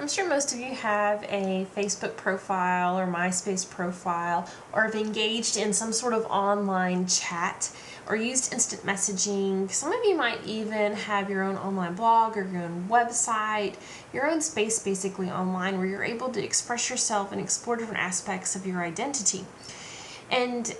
I'm sure most of you have a Facebook profile or MySpace profile, or have engaged in some sort of online chat or used instant messaging. Some of you might even have your own online blog or your own website, your own space basically online where you're able to express yourself and explore different aspects of your identity. And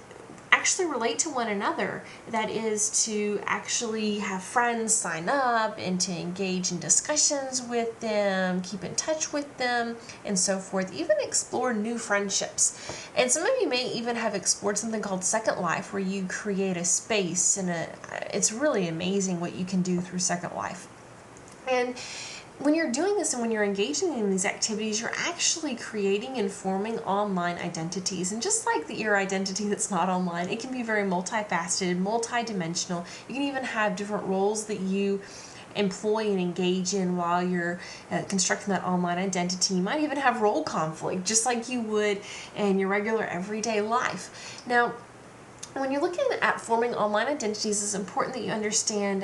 actually relate to one another. That is to actually have friends sign up and to engage in discussions with them, keep in touch with them, and so forth. Even explore new friendships. And some of you may even have explored something called Second Life, where you create a space, and it's really amazing what you can do through Second Life. And when you're doing this and when you're engaging in these activities, you're actually creating and forming online identities. And just like your identity that's not online, it can be very multifaceted, multidimensional. You can even have different roles that you employ and engage in while you're constructing that online identity. You might even have role conflict, just like you would in your regular everyday life. Now, when you're looking at forming online identities, it's important that you understand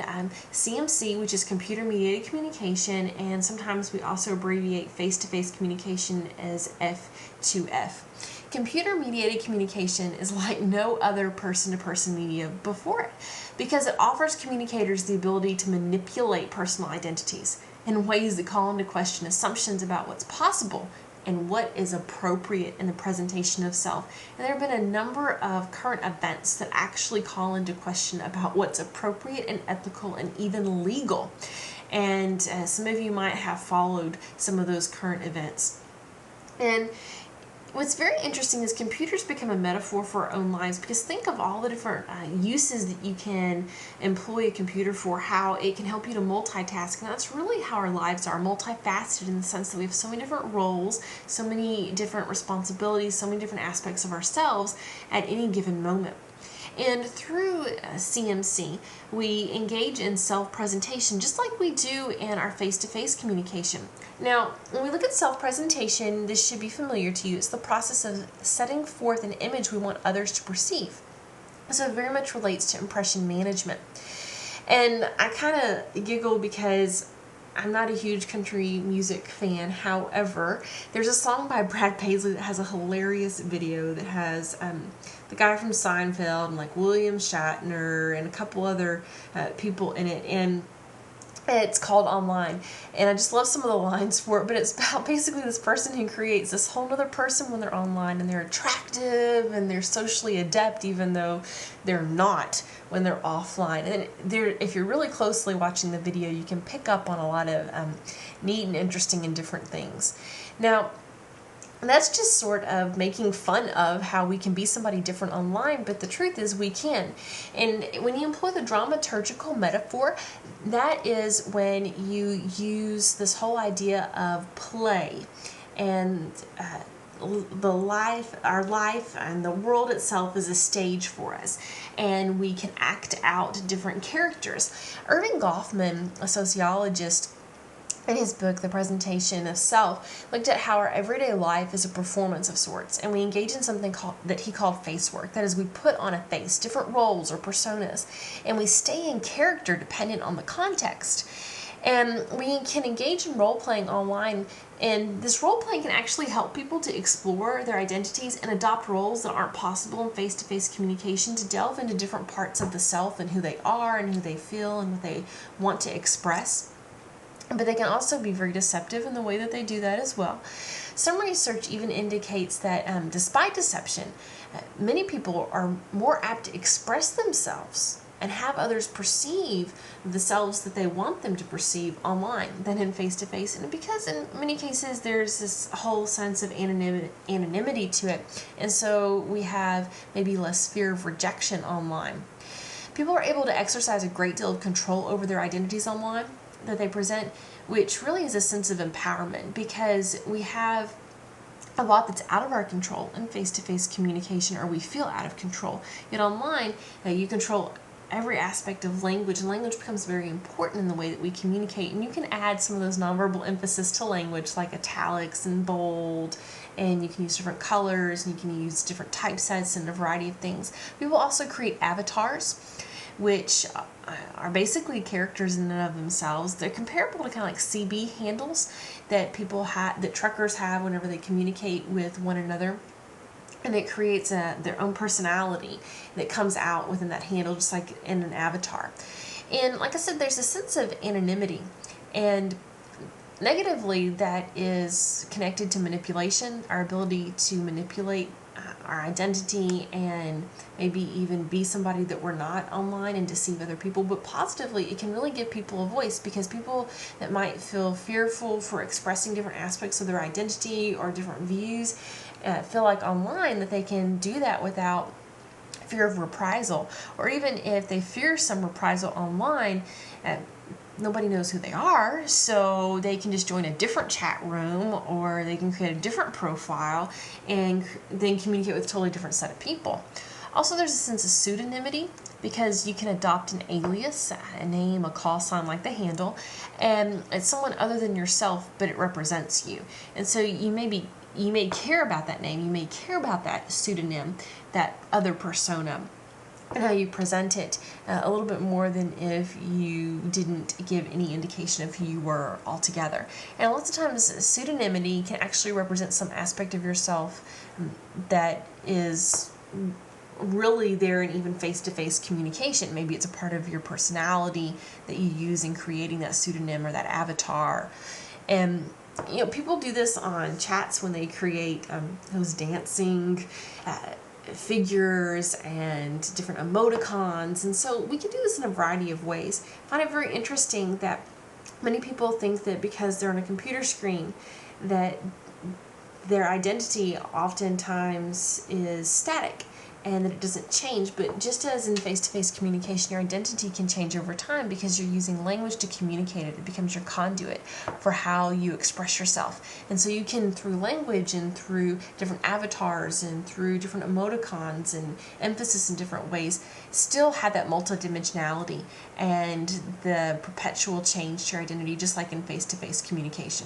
CMC, which is computer mediated communication, and sometimes we also abbreviate face-to-face communication as F2F. Computer mediated communication is like no other person-to-person media before it, because it offers communicators the ability to manipulate personal identities in ways that call into question assumptions about what's possible and what is appropriate in the presentation of self. And there have been a number of current events that actually call into question about what's appropriate and ethical and even legal. And some of you might have followed some of those current events. And what's very interesting is computers become a metaphor for our own lives, because think of all the different uses that you can employ a computer for, how it can help you to multitask, and that's really how our lives are, multifaceted in the sense that we have so many different roles, so many different responsibilities, so many different aspects of ourselves at any given moment. And through CMC, we engage in self-presentation just like we do in our face-to-face communication. Now, when we look at self-presentation, this should be familiar to you. It's the process of setting forth an image we want others to perceive. So it very much relates to impression management. And I kind of giggle because I'm not a huge country music fan. However, there's a song by Brad Paisley that has a hilarious video that has the guy from Seinfeld and like William Shatner and a couple other people in it, and it's called Online. And I just love some of the lines for it, but it's about basically this person who creates this whole other person when they're online, and they're attractive and they're socially adept even though they're not when they're offline. And if you're really closely watching the video, you can pick up on a lot of neat and interesting and different things. Now, that's just sort of making fun of how we can be somebody different online, but the truth is we can. And when you employ the dramaturgical metaphor, that is when you use this whole idea of play and our life and the world itself is a stage for us, and we can act out different characters. Erving Goffman, a sociologist, in his book, The Presentation of Self, looked at how our everyday life is a performance of sorts, and we engage in something that he called face work. That is, we put on a face, different roles or personas, and we stay in character dependent on the context. And we can engage in role-playing online, and this role-playing can actually help people to explore their identities and adopt roles that aren't possible in face-to-face communication, to delve into different parts of the self and who they are and who they feel and what they want to express. But they can also be very deceptive in the way that they do that as well. Some research even indicates that despite deception, many people are more apt to express themselves and have others perceive the selves that they want them to perceive online than in face-to-face. And because in many cases there's this whole sense of anonymity to it, and so we have maybe less fear of rejection online. People are able to exercise a great deal of control over their identities online that they present, which really is a sense of empowerment, because we have a lot that's out of our control in face-to-face communication, or we feel out of control. Yet online, you control every aspect of language, and language becomes very important in the way that we communicate, and you can add some of those nonverbal emphasis to language, like italics and bold, and you can use different colors, and you can use different typesets and a variety of things. People also create avatars which are basically characters in and of themselves. They're comparable to kind of like CB handles that people have, that truckers have whenever they communicate with one another. And it creates their own personality that comes out within that handle, just like in an avatar. And like I said, there's a sense of anonymity, and negatively that is connected to manipulation, our ability to manipulate our identity and maybe even be somebody that we're not online and deceive other people. But positively, it can really give people a voice, because people that might feel fearful for expressing different aspects of their identity or different views feel like online that they can do that without fear of reprisal. Or even if they fear some reprisal online, nobody knows who they are, so they can just join a different chat room, or they can create a different profile and then communicate with a totally different set of people. Also, there's a sense of pseudonymity, because you can adopt an alias, a name, a call sign like the handle, and it's someone other than yourself, but it represents you. And so you may care about that name, you may care about that pseudonym, that other persona, and how you present it a little bit more than if you didn't give any indication of who you were altogether. And lots of times pseudonymity can actually represent some aspect of yourself that is really there in even face-to-face communication. Maybe it's a part of your personality that you use in creating that pseudonym or that avatar. And people do this on chats when they create those dancing figures and different emoticons, and so we can do this in a variety of ways. I find it very interesting that many people think that because they're on a computer screen that their identity oftentimes is static and that it doesn't change. But just as in face-to-face communication, your identity can change over time because you're using language to communicate it. It becomes your conduit for how you express yourself. And so you can, through language and through different avatars and through different emoticons and emphasis in different ways, still have that multidimensionality and the perpetual change to your identity, just like in face-to-face communication.